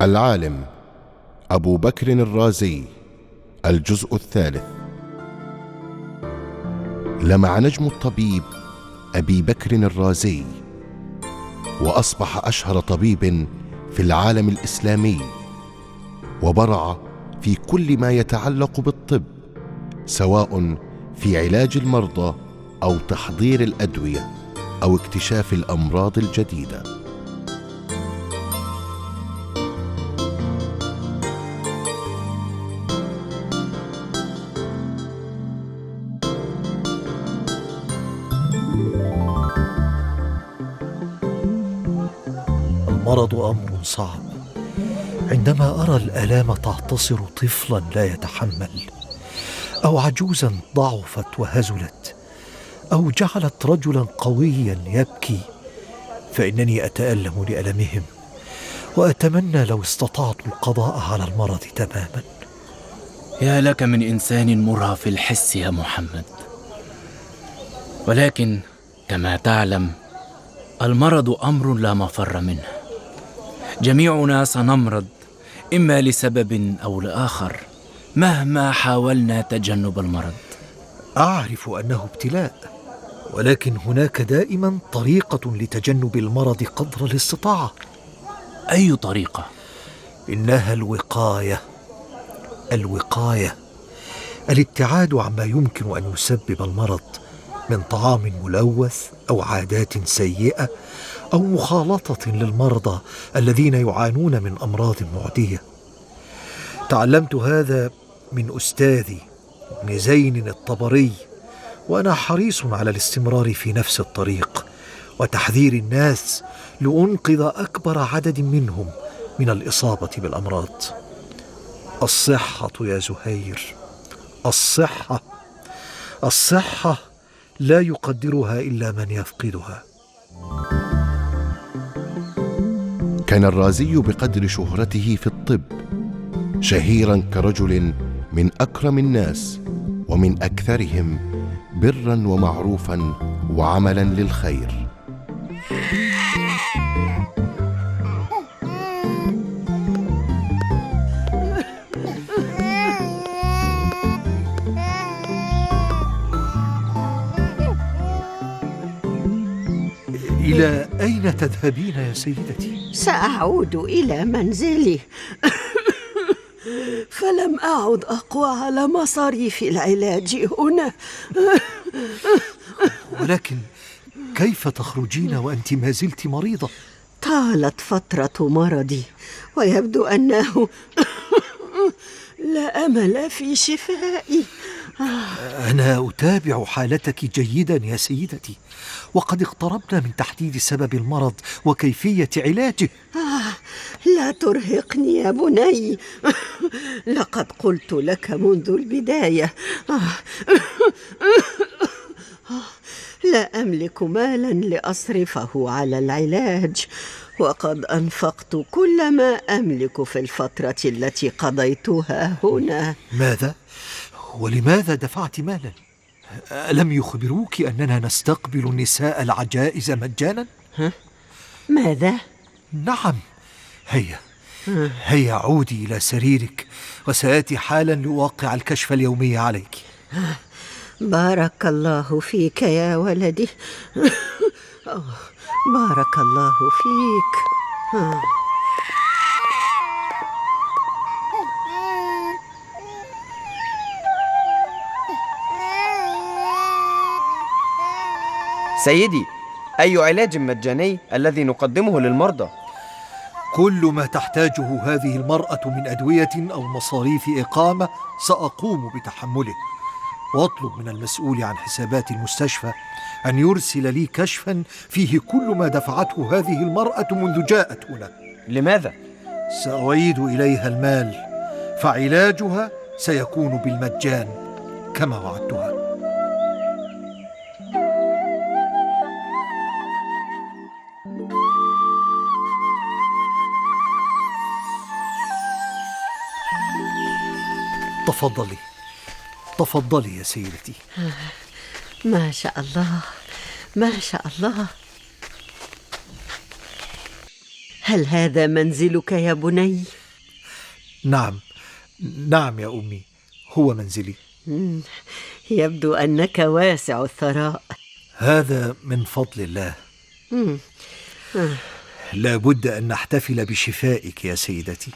العالم أبو بكر الرازي. الجزء الثالث. لمع نجم الطبيب أبي بكر الرازي، وأصبح أشهر طبيب في العالم الإسلامي، وبرع في كل ما يتعلق بالطب، سواء في علاج المرضى أو تحضير الأدوية أو اكتشاف الأمراض الجديدة. المرض أمر صعب. عندما أرى الآلام تعتصر طفلا لا يتحمل، أو عجوزا ضعفت وهزلت، أو جعلت رجلا قويا يبكي، فإنني أتألم لألمهم، وأتمنى لو استطعت القضاء على المرض تماما. يا لك من إنسان مرهف الحس يا محمد، ولكن كما تعلم المرض أمر لا مفر منه. جميعنا سنمرض، إما لسبب أو لآخر، مهما حاولنا تجنب المرض. أعرف أنه ابتلاء، ولكن هناك دائما طريقة لتجنب المرض قدر الاستطاعة. أي طريقة؟ إنها الوقاية، الابتعاد عما يمكن أن يسبب المرض من طعام ملوث أو عادات سيئة أو مخالطة للمرضى الذين يعانون من أمراض معدية. تعلمت هذا من أستاذي ابن زين الطبري، وأنا حريص على الاستمرار في نفس الطريق وتحذير الناس لأنقذ أكبر عدد منهم من الإصابة بالأمراض. الصحة يا زهير، الصحة لا يقدرها إلا من يفقدها. كان الرازي بقدر شهرته في الطب شهيرا كرجل من أكرم الناس ومن أكثرهم برا ومعروفا وعملا للخير. إلى أين تذهبين يا سيدتي؟ سأعود إلى منزلي فلم أعد أقوى على مصاريف العلاج هنا. ولكن كيف تخرجين وأنت ما زلت مريضة؟ طالت فترة مرضي، ويبدو أنه لا أمل في شفائي. أنا أتابع حالتك جيدا يا سيدتي، وقد اقتربنا من تحديد سبب المرض وكيفية علاجه. لا ترهقني يا بني، لقد قلت لك منذ البداية لا أملك مالا لأصرفه على العلاج، وقد أنفقت كل ما أملك في الفترة التي قضيتها هنا. ماذا؟ ولماذا دفعت مالا؟ ألم يخبروك أننا نستقبل النساء العجائز مجانا؟ ماذا؟ نعم. هيا عودي إلى سريرك، وسآتي حالا لأوقع الكشف اليومي عليك. بارك الله فيك يا ولدي، بارك الله فيك. سيدي، أي علاج مجاني الذي نقدمه للمرضى؟ كل ما تحتاجه هذه المرأة من أدوية أو مصاريف إقامة سأقوم بتحمله، واطلب من المسؤول عن حسابات المستشفى أن يرسل لي كشفا فيه كل ما دفعته هذه المرأة منذ جاءت هنا. لماذا؟ سأعيد إليها المال، فعلاجها سيكون بالمجان كما وعدتها. تفضلي يا سيدتي. ما شاء الله، ما شاء الله. هل هذا منزلك يا بني؟ نعم، نعم يا أمي، هو منزلي. يبدو أنك واسع الثراء. هذا من فضل الله. لا بد أن نحتفل بشفائك يا سيدتي.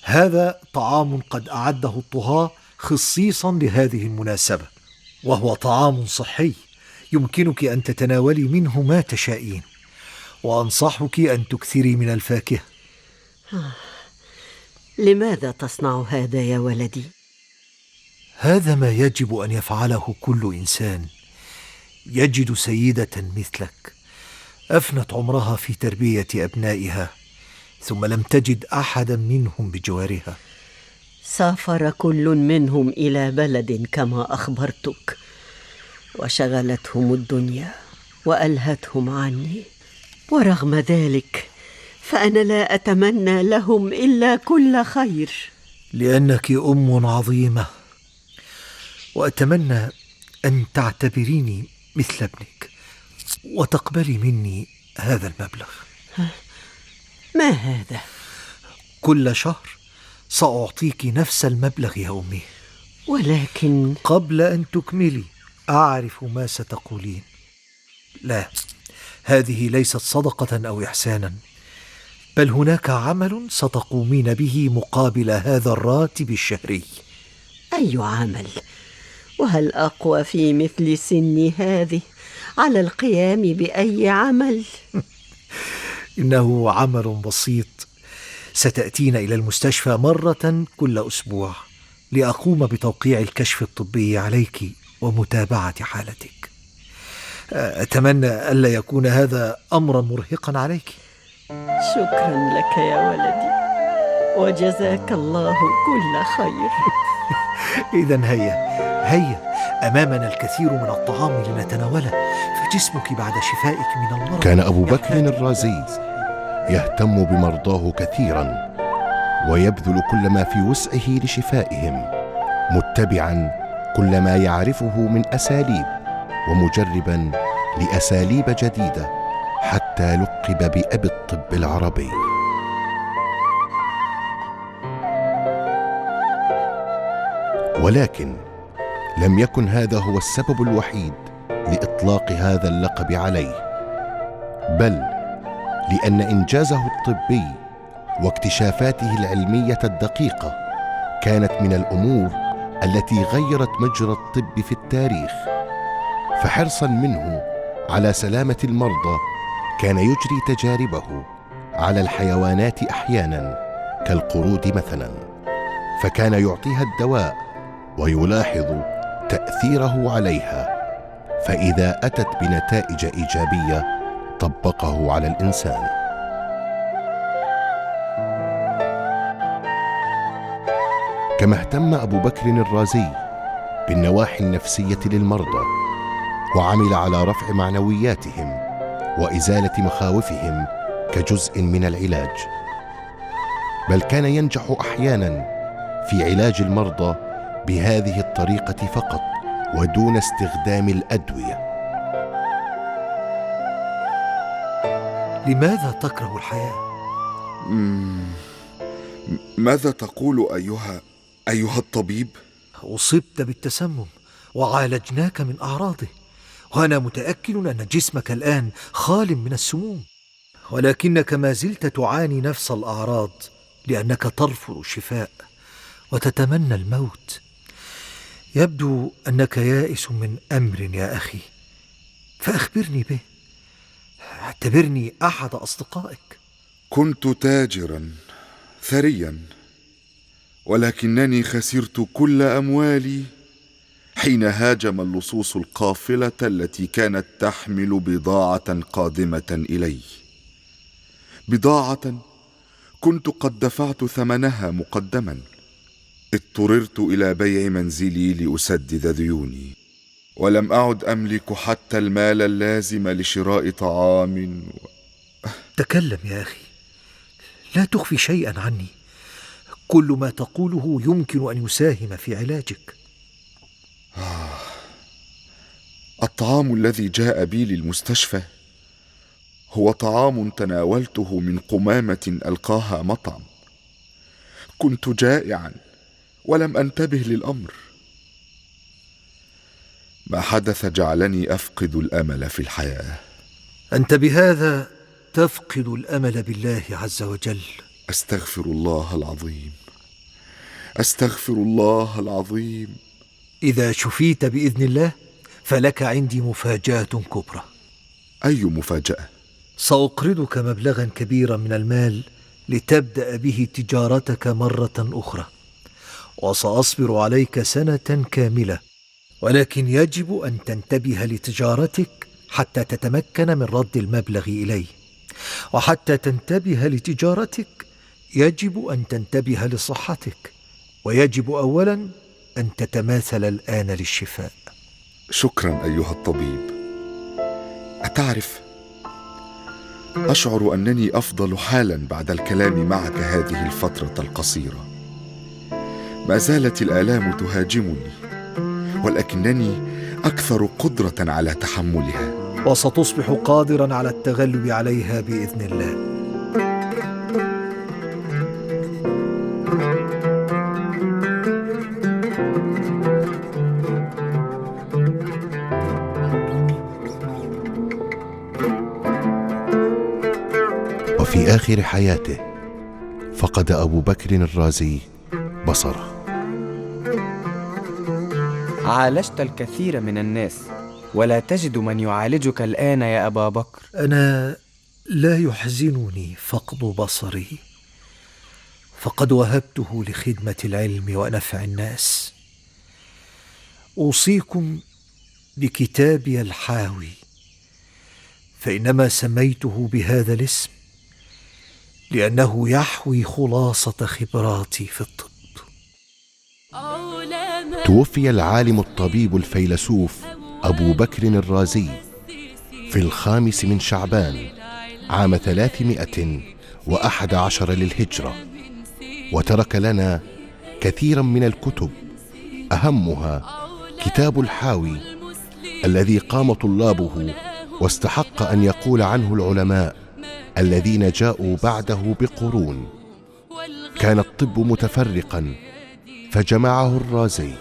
هذا طعام قد أعده الطهاة خصيصا لهذه المناسبة، وهو طعام صحي يمكنك أن تتناولي منه ما تشائين، وأنصحك أن تكثري من الفاكهة. لماذا تصنع هذا يا ولدي؟ هذا ما يجب أن يفعله كل إنسان يجد سيدة مثلك أفنت عمرها في تربية أبنائها، ثم لم تجد أحدا منهم بجوارها. سافر كل منهم إلى بلد كما أخبرتك، وشغلتهم الدنيا وألهتهم عني، ورغم ذلك فأنا لا أتمنى لهم إلا كل خير. لأنك أم عظيمة، وأتمنى أن تعتبريني مثل ابنك وتقبلي مني هذا المبلغ. ما هذا؟ كل شهر سأعطيك نفس المبلغ يا أمي. ولكن قبل أن تكملي أعرف ما ستقولين. لا، هذه ليست صدقة أو إحسانا، بل هناك عمل ستقومين به مقابل هذا الراتب الشهري. أي عمل؟ وهل أقوى في مثل سني هذه على القيام بأي عمل؟ إنه عمل بسيط. ستأتين إلى المستشفى مرة كل أسبوع لأقوم بتوقيع الكشف الطبي عليك ومتابعة حالتك. أتمنى ألا يكون هذا أمرا مرهقا عليك. شكرا لك يا ولدي، وجزاك الله كل خير. إذن هيا أمامنا الكثير من الطعام لنتناوله، فجسمك بعد شفائك من المرض. كان أبو بكر الرازي يهتم بمرضاه كثيرا، ويبذل كل ما في وسعه لشفائهم، متبعا كل ما يعرفه من أساليب، ومجربا لأساليب جديدة، حتى لقب بأبي الطب العربي. ولكن لم يكن هذا هو السبب الوحيد لإطلاق هذا اللقب عليه، بل لأن إنجازه الطبي واكتشافاته العلمية الدقيقة كانت من الأمور التي غيرت مجرى الطب في التاريخ. فحرصا منه على سلامة المرضى كان يجري تجاربه على الحيوانات أحيانا كالقرود مثلا، فكان يعطيها الدواء ويلاحظ تأثيره عليها، فإذا أتت بنتائج إيجابية طبقه على الإنسان. كما اهتم أبو بكر الرازي بالنواحي النفسية للمرضى، وعمل على رفع معنوياتهم وإزالة مخاوفهم كجزء من العلاج، بل كان ينجح أحيانا في علاج المرضى بهذه الطريقة فقط ودون استخدام الأدوية. لماذا تكره الحياة؟ ماذا تقول أيها الطبيب؟ أصبت بالتسمم وعالجناك من أعراضه، وأنا متأكد أن جسمك الآن خال من السموم، ولكنك ما زلت تعاني نفس الأعراض لأنك ترفض الشفاء وتتمنى الموت. يبدو أنك يائس من أمر يا أخي، فأخبرني به، اعتبرني أحد أصدقائك. كنت تاجرا ثريا، ولكنني خسرت كل أموالي حين هاجم اللصوص القافلة التي كانت تحمل بضاعة قادمة إلي، بضاعة كنت قد دفعت ثمنها مقدما. اضطررت إلى بيع منزلي لأسدد ديوني، ولم أعد أملك حتى المال اللازم لشراء طعام تكلم يا أخي، لا تخفي شيئا عني، كل ما تقوله يمكن أن يساهم في علاجك. الطعام الذي جاء بي للمستشفى هو طعام تناولته من قمامة ألقاها مطعم. كنت جائعا ولم أنتبه للأمر. ما حدث جعلني أفقد الأمل في الحياة. أنت بهذا تفقد الأمل بالله عز وجل. أستغفر الله العظيم، أستغفر الله العظيم. إذا شفيت بإذن الله فلك عندي مفاجأة كبرى. أي مفاجأة؟ سأقرضك مبلغا كبيرا من المال لتبدأ به تجارتك مرة أخرى، وسأصبر عليك سنة كاملة، ولكن يجب أن تنتبه لتجارتك حتى تتمكن من رد المبلغ إلي. وحتى تنتبه لتجارتك يجب أن تنتبه لصحتك، ويجب أولا أن تتماثل الآن للشفاء. شكرا أيها الطبيب. أتعرف، أشعر أنني أفضل حالا بعد الكلام معك هذه الفترة القصيرة. ما زالت الآلام تهاجمني، ولكنني أكثر قدرة على تحملها، وستصبح قادرا على التغلب عليها بإذن الله. وفي آخر حياته فقد أبو بكر الرازي بصره. عالجت الكثير من الناس، ولا تجد من يعالجك الآن يا أبا بكر. أنا لا يحزنني فقد بصري، فقد وهبته لخدمة العلم ونفع الناس. أوصيكم بكتابي الحاوي، فإنما سميته بهذا الاسم لأنه يحوي خلاصة خبراتي في الطب. توفي العالم الطبيب الفيلسوف أبو بكر الرازي في 5 من شعبان عام 311 للهجرة، وترك لنا كثيرا من الكتب، أهمها كتاب الحاوي الذي قام طلابه واستحق أن يقول عنه العلماء الذين جاءوا بعده بقرون. كان الطب متفرقا فجمعه الرازي